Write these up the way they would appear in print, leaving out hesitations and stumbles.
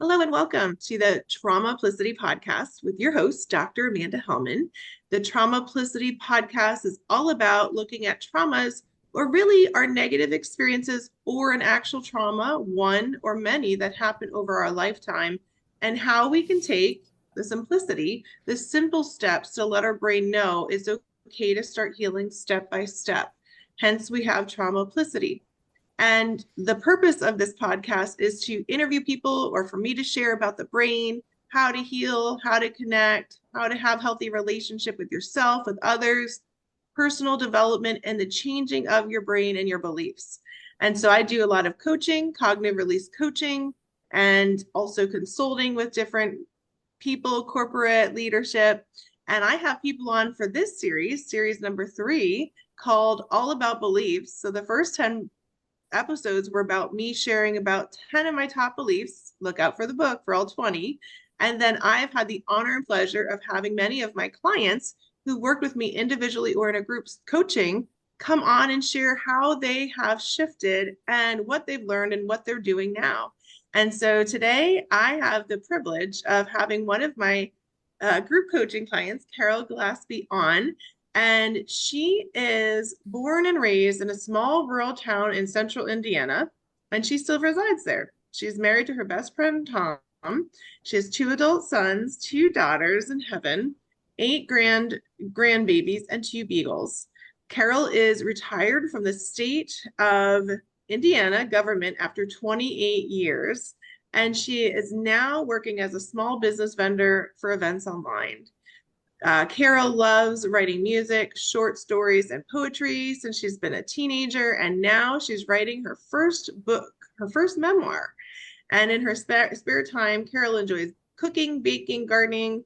Hello and welcome to the Traumaplicity podcast with your host, Dr. Amanda Helman. The Traumaplicity podcast is all about looking at traumas or really our negative experiences or an actual trauma, one or many that happen over our lifetime, and how we can take the simplicity, the simple steps to let our brain know it's okay to start healing step by step. Hence, we have Traumaplicity. And the purpose of this podcast is to interview people or for me to share about the brain, how to heal, how to connect, how to have healthy relationship with yourself, with others, personal development, and the changing of your brain and your beliefs. And so I do a lot of coaching, cognitive release coaching, and also consulting with different people, corporate leadership. And I have people on for this series number 3, called All About Beliefs. So the first 10 episodes were about me sharing about 10 of my top beliefs. Look out for the book for all 20. And then I've had the honor and pleasure of having many of my clients who worked with me individually or in a group coaching come on and share how they have shifted and what they've learned and what they're doing now. And so today I have the privilege of having one of my group coaching clients, Carol Gillaspy, on. And she is born and raised in a small rural town in central Indiana, and she still resides there. She's married to her best friend, Tom. She has 2 adult sons, 2 daughters in heaven, 8 grandbabies, and 2 Beagles. Carol is retired from the state of Indiana government after 28 years, and she is now working as a small business vendor for events online. Carol loves writing music, short stories, and poetry since she's been a teenager, and now she's writing her first book, her first memoir. And in her spare time, Carol enjoys cooking, baking, gardening,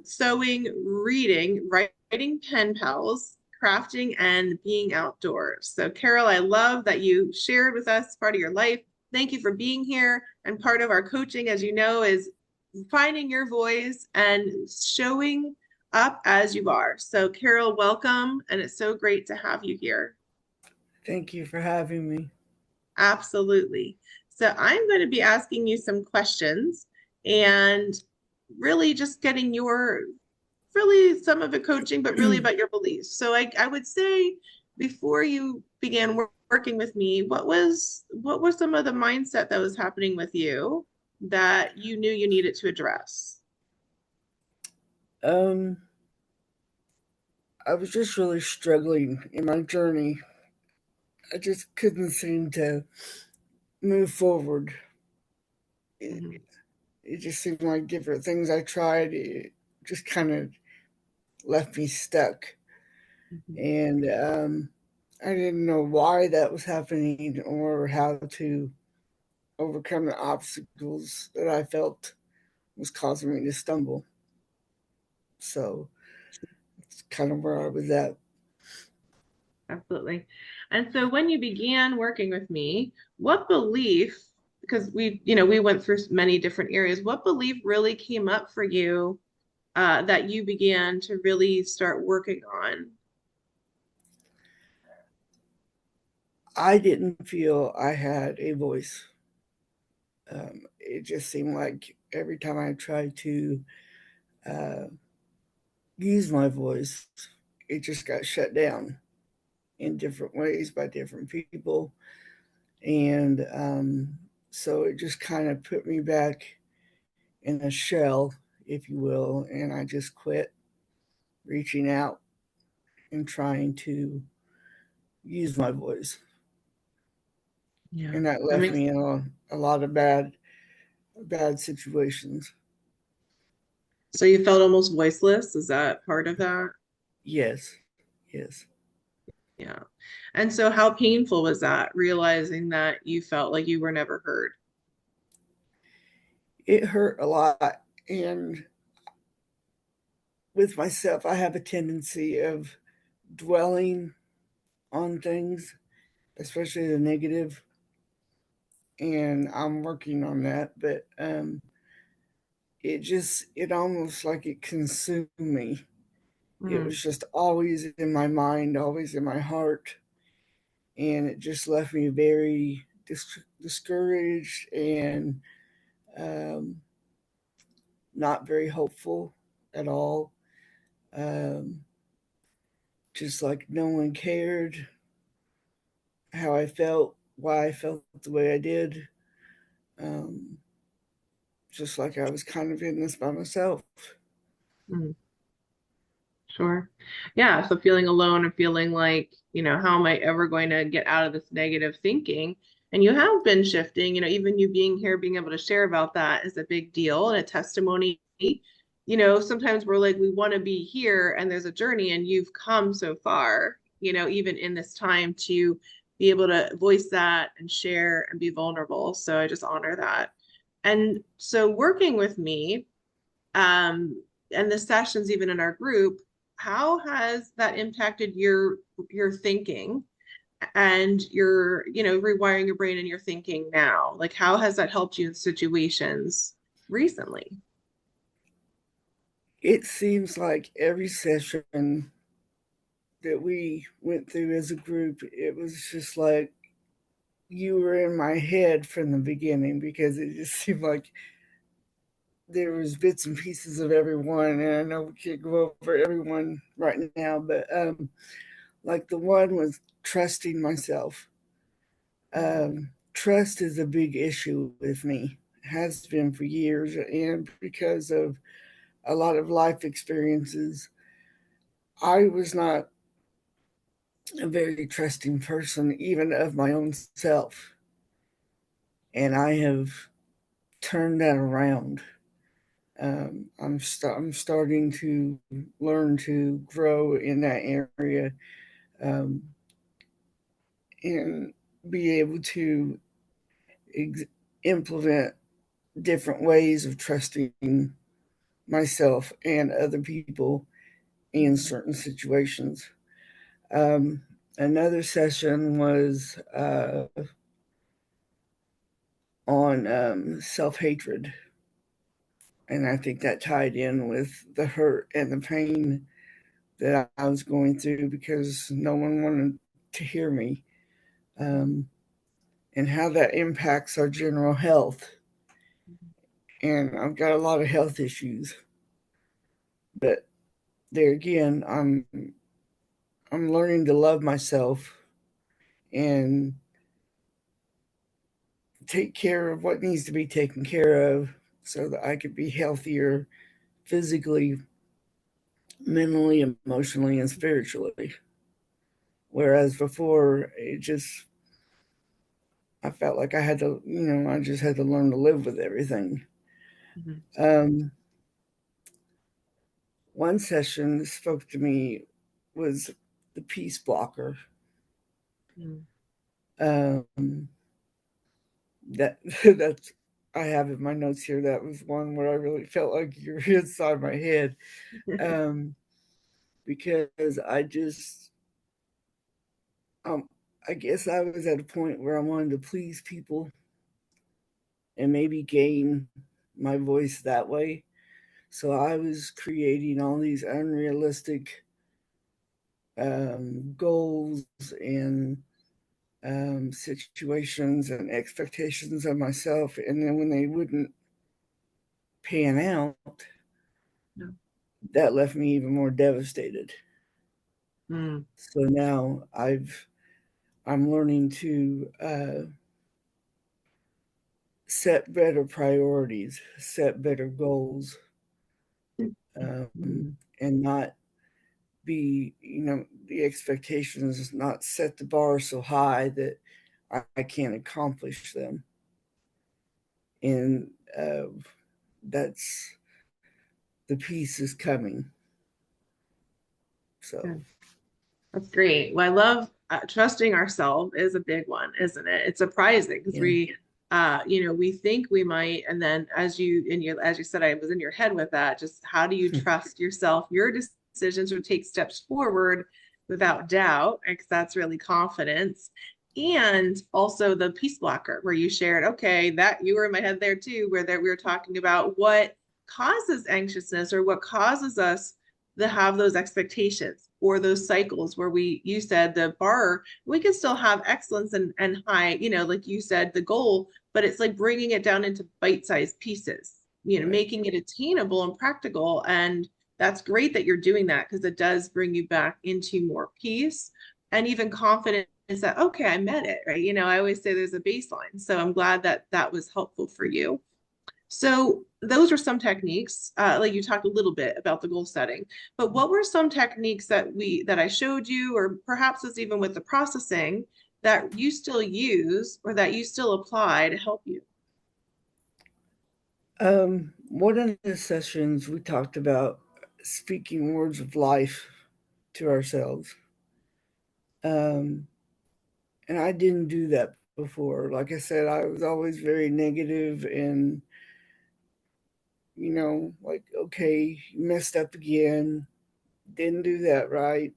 sewing, reading, writing pen pals, crafting, and being outdoors. So, Carol, I love that you shared with us part of your life. Thank you for being here. And part of our coaching, as you know, is finding your voice and showing up as you are. So, Carol, welcome. And it's so great to have you here. Thank you for having me. Absolutely. So, I'm going to be asking you some questions and really just getting your, really some of it coaching, but really about your beliefs. So, I would say before you began working with me, what was some of the mindset that was happening with you that you knew you needed to address? Um, I was just really struggling in my journey. I just couldn't seem to move forward. It, Mhm. it just seemed like different things I tried, it just kind of left me stuck. Mhm. And I didn't know why that was happening or how to overcome the obstacles that I felt was causing me to stumble. So it's kind of where I was at. Absolutely. And so when you began working with me, what belief, because we went through many different areas, what belief really came up for you that you began to really start working on? I didn't feel I had a voice. It just seemed like every time I tried to uh, use my voice, it just got shut down in different ways by different people. And so it just kind of put me back in a shell, if you will. And I just quit reaching out and trying to use my voice. Yeah, And that that left makes me in a lot of bad situations. so you felt almost voiceless. Is that part of that? Yes, yes. Yeah. And so how painful was that, realizing that you felt like you were never heard? It hurt a lot. And with myself, I have a tendency of dwelling on things, especially the negative, and I'm working on that. But it almost like it consumed me. It Mm, was just always in my mind, always in my heart, and it just left me very discouraged and um, not very hopeful at all. Um, just like no one cared how I felt, why I felt the way I did. Um, just like I was kind of in this by myself. Mm, sure. Yeah. So feeling alone and feeling like, how am I ever going to get out of this negative thinking? And you have been shifting, even you being here, being able to share about that is a big deal and a testimony. Sometimes we're like, we want to be here and there's a journey and you've come so far, even in this time to be able to voice that and share and be vulnerable. So I just honor that. And so working with me, and the sessions even in our group, how has that impacted your thinking and your, rewiring your brain and your thinking now? Like how has that helped you in situations recently? It seems like every session that we went through as a group, it was just like you were in my head from the beginning because it just seemed like there was bits and pieces of everyone, and I know we can't go over everyone right now, but like the one was trusting myself. Trust is a big issue with me, has been for years, and because of a lot of life experiences, I was not a very trusting person, even of my own self, and I have turned that around. I'm starting to learn to grow in that area, um, and be able to ex- implement different ways of trusting myself and other people in Mhm. certain situations. Um, Another session was on self hatred, and I think that tied in with the hurt and the pain that I was going through because no one wanted to hear me, um, and how that impacts our general health. And I've got a lot of health issues, but there again, I'm learning to love myself and take care of what needs to be taken care of so that I could be healthier physically, mentally, emotionally, and spiritually. Whereas before, it just, I felt like I had to, I just had to learn to live with everything. Mhm. Um, One session that spoke to me was the peace blocker. Mhm. Um, that that's I have in my notes here. That was one where I really felt like you were inside my head, um, because um, I guess I was at a point where I wanted to please people and maybe gain my voice that way. So I was creating all these unrealistic goals and situations and expectations of myself. And then when they wouldn't pan out, No. that left me even more devastated. Mm. So now I'm learning to set better priorities, set better goals, Mhm. and not be, the expectations not set the bar so high that I can't accomplish them. And that's the piece is coming. So, Good. That's great. Well, I love trusting ourselves is a big one, isn't it? It's surprising because yeah. we think we might, and then as you said, I was in your head with that. Just how do you trust yourself, your decisions, or take steps forward without doubt? Because that's really confidence. And also the peace blocker, where you shared, okay, that you were in my head there too, where we were talking about what causes anxiousness or what causes us to have those expectations. or those cycles where you said the bar, we can still have excellence and high, like you said, the goal, but it's like bringing it down into bite-sized pieces, Right. making it attainable and practical. And that's great that you're doing that because it does bring you back into more peace and even confidence that, okay, I met it, right? I always say there's a baseline. So I'm glad that that was helpful for you. So those are some techniques. Like you talked a little bit about the goal setting, but what were some techniques that I showed you, or perhaps it's even with the processing that you still use or that you still apply to help you? One of the sessions we talked about speaking words of life to ourselves. Um, and I didn't do that before. Like I said, I was always very negative and, like, okay, you messed up again, didn't do that right.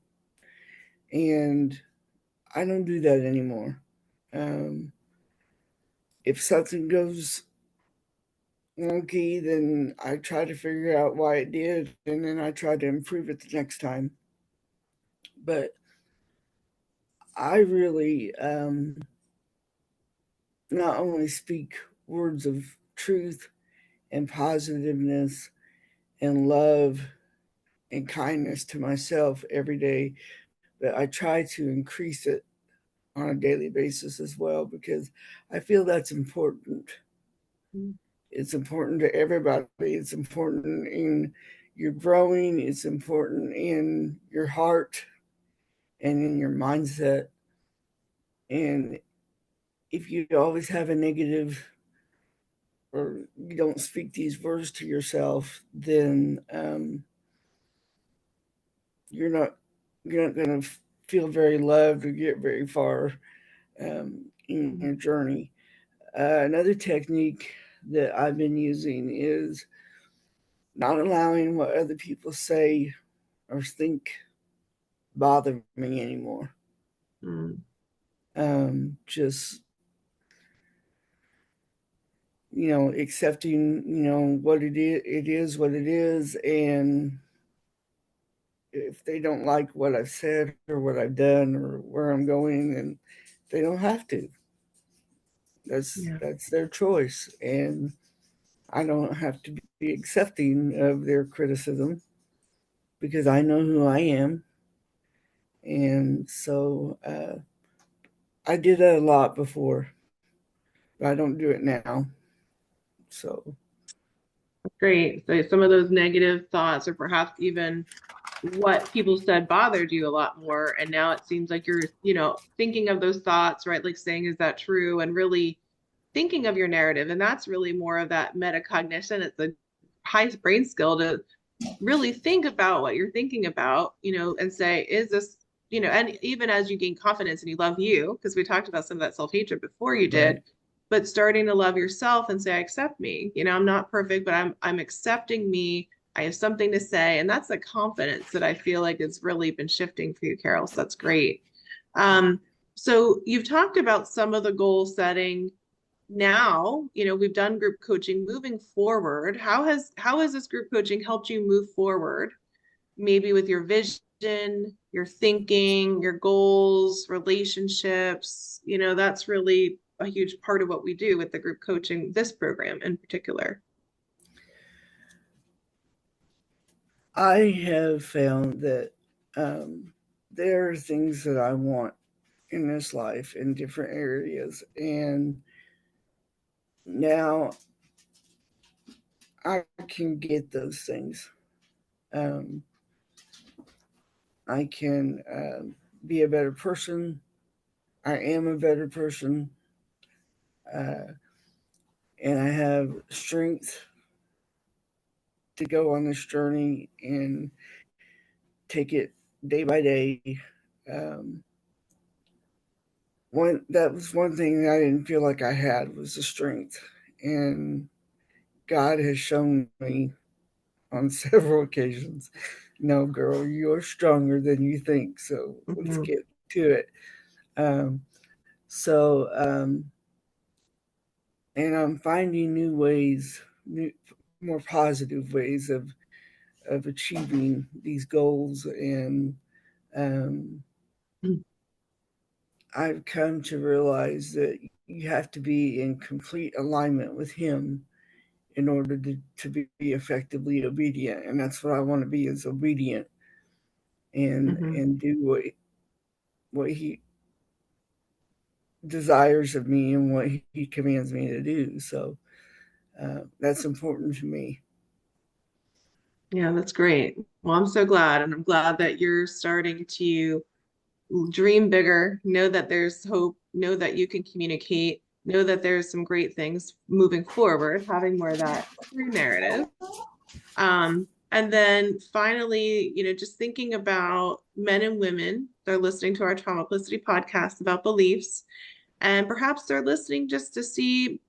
And I don't do that anymore. Um, if something goes wonky, then I try to figure out why it did, and then I try to improve it the next time. But I really not only speak words of truth and positiveness and love and kindness to myself every day, but I try to increase it on a daily basis as well because I feel that's important. It's important to everybody. It's important in your growing, it's important in your heart and in your mindset. And if you always have a negative or you don't speak these words to yourself, then you're not you're not going to feel very loved or get very far in your journey. Another technique that I've been using is not allowing what other people say or think bother me anymore. Mm. Just accepting what it is what it is, and if they don't like what I've said or what I've done or where I'm going, and they don't have to. Yeah. That's their choice, and I don't have to be accepting of their criticism because I know who I am. And so I did that a lot before, but I don't do it now. So Great. So some of those negative thoughts, or perhaps even what people said bothered you a lot more. And now it seems like you're, thinking of those thoughts, right? Like saying, is that true? And really thinking of your narrative. And that's really more of that metacognition. It's a high brain skill to really think about what you're thinking about, and say, is this, and even as you gain confidence and you love you, because we talked about some of that self-hatred before you right. did, but starting to love yourself and say, I accept me. I'm not perfect, but I'm accepting me. I have something to say. And that's the confidence that I feel like has really been shifting for you, Carol. So that's great. Um, so you've talked about some of the goal setting now, we've done group coaching. Moving forward, how has this group coaching helped you move forward, maybe with your vision, your thinking, your goals, relationships? That's really a huge part of what we do with the group coaching, this program in particular. I have found that um, there are things that I want in this life in different areas, and now I can get those things. Um, I can be a better person. I am a better person, uh, and I have strength to go on this journey and take it day by day. Um, one that was one thing that I didn't feel like I had was the strength, and God has shown me on several occasions, no, girl, you're stronger than you think. So let's Mhm. get to it. Um, so, and I'm finding new ways, more positive ways of achieving these goals and Um, I've come to realize that you have to be in complete alignment with Him in order to be effectively obedient. And that's what I want to be, is obedient Mhm. and do what He desires of me and what He commands me to do. So that's important to me. Yeah, that's great. Well, I'm so glad. And I'm glad that you're starting to dream bigger, know that there's hope, know that you can communicate, know that there's some great things moving forward, having more of that true narrative. And then finally, just thinking about men and women that are listening to our Traumaplicity podcast about beliefs. And perhaps they're listening just to see,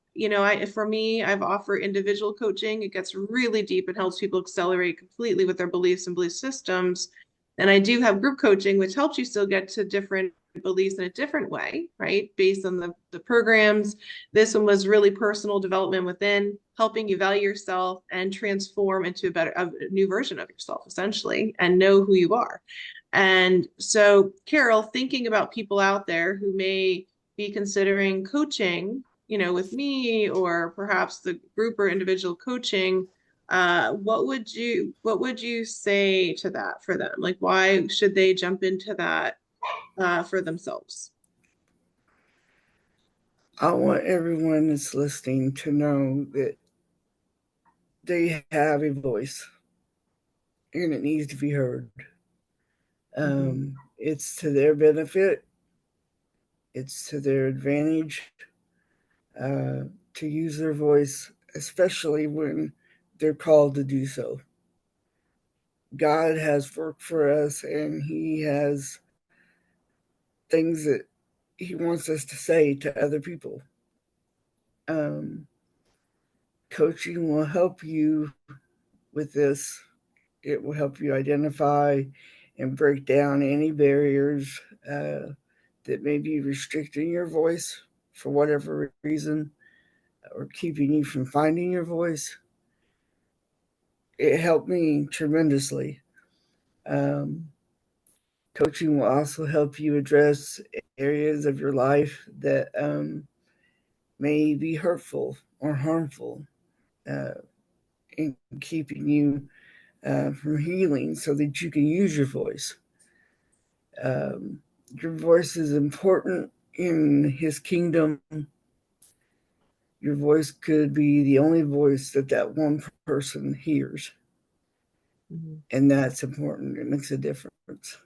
for me, I've offered individual coaching. It gets really deep and helps people accelerate completely with their beliefs and belief systems. And I do have group coaching, which helps you still get to different beliefs in a different way, right? Based on the programs. This one was really personal development within, helping you value yourself and transform into a new version of yourself, essentially, and know who you are. And so, Carol, thinking about people out there who may be considering coaching, with me or perhaps the group or individual coaching, what would you say to that for them? Like, why should they jump into that for themselves? I want everyone that's listening to know that they have a voice and it needs to be heard. Mm-hmm. It's to their benefit, it's to their advantage uh, to use their voice, especially when they're called to do so. God has work for us, and He has things that He wants us to say to other people. Um, Coaching will help you with this. It will help you identify and break down any barriers that may be restricting your voice for whatever reason or keeping you from finding your voice. It helped me tremendously. Um, Coaching will also help you address areas of your life that may be hurtful or harmful uh, in keeping you from healing so that you can use your voice. Um, your voice is important in His kingdom. Your voice could be the only voice that one person hears. Mm-hmm. And that's important. It makes a difference.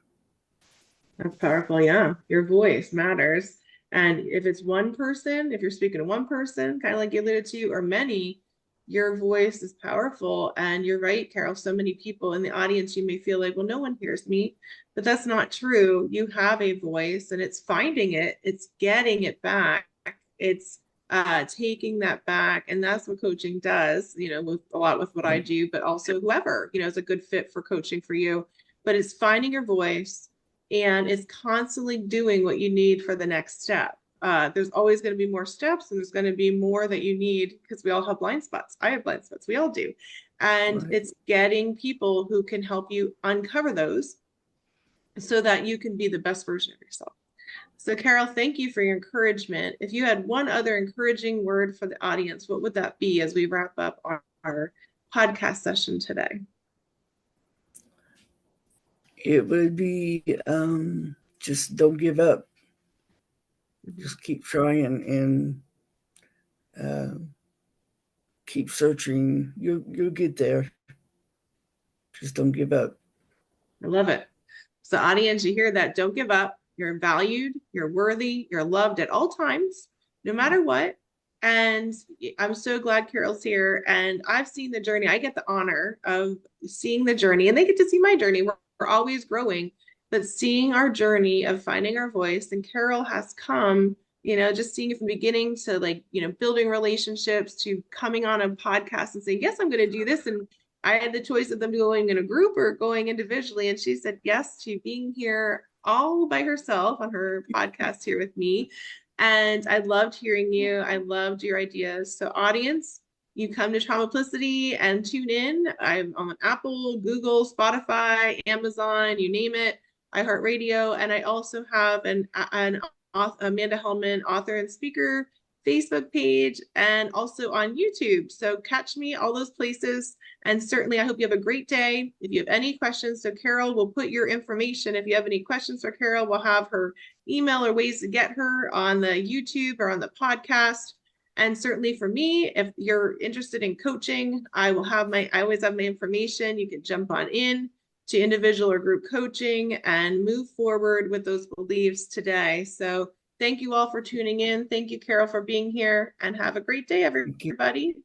That's powerful. Yeah. Your voice matters. And if it's one person, if you're speaking to one person, kind of like you alluded to, or many, your voice is powerful. And you're right, Carol. So many people in the audience, you may feel like, well, no one hears me, but that's not true. You have a voice and it's finding it, it's getting it back. It's taking that back. And that's what coaching does, with a lot with what I do, but also whoever, is a good fit for coaching for you. But it's finding your voice and it's constantly doing what you need for the next step. There's always going to be more steps, and there's going to be more that you need because we all have blind spots. I have blind spots. We all do. And Right. it's getting people who can help you uncover those so that you can be the best version of yourself. So, Carol, thank you for your encouragement. If you had one other encouraging word for the audience, what would that be as we wrap up our podcast session today? It would be just don't give up. Mhm. Just keep trying and uh, keep searching. You'll get there. Just don't give up. I love it. So, audience, you hear that? Don't give up. You're valued, you're worthy, you're loved at all times, no matter what. And I'm so glad Carol's here. And I've seen the journey. I get the honor of seeing the journey, and they get to see my journey. We're always growing, but seeing our journey of finding our voice. And Carol has come, just seeing it from the beginning to like, building relationships to coming on a podcast and saying, yes, I'm going to do this. And I had the choice of them going in a group or going individually. And she said yes to being here all by herself on her podcast here with me. And I loved hearing you. I loved your ideas. So, audience, you come to Traumaplicity and tune in. I'm on Apple, Google, Spotify, Amazon, you name it. iHeartRadio, and I also have an Amanda Helman author and speaker Facebook page and also on YouTube. So catch me all those places. And certainly, I hope you have a great day. If you have any questions, so Carol will put your information. If you have any questions for Carol, we'll have her email or ways to get her on the YouTube or on the podcast. And certainly for me, if you're interested in coaching, I always have my information. You can jump on in to individual or group coaching and move forward with those beliefs today. So thank you all for tuning in. Thank you, Carol, for being here, and have a great day, Thank you. everybody.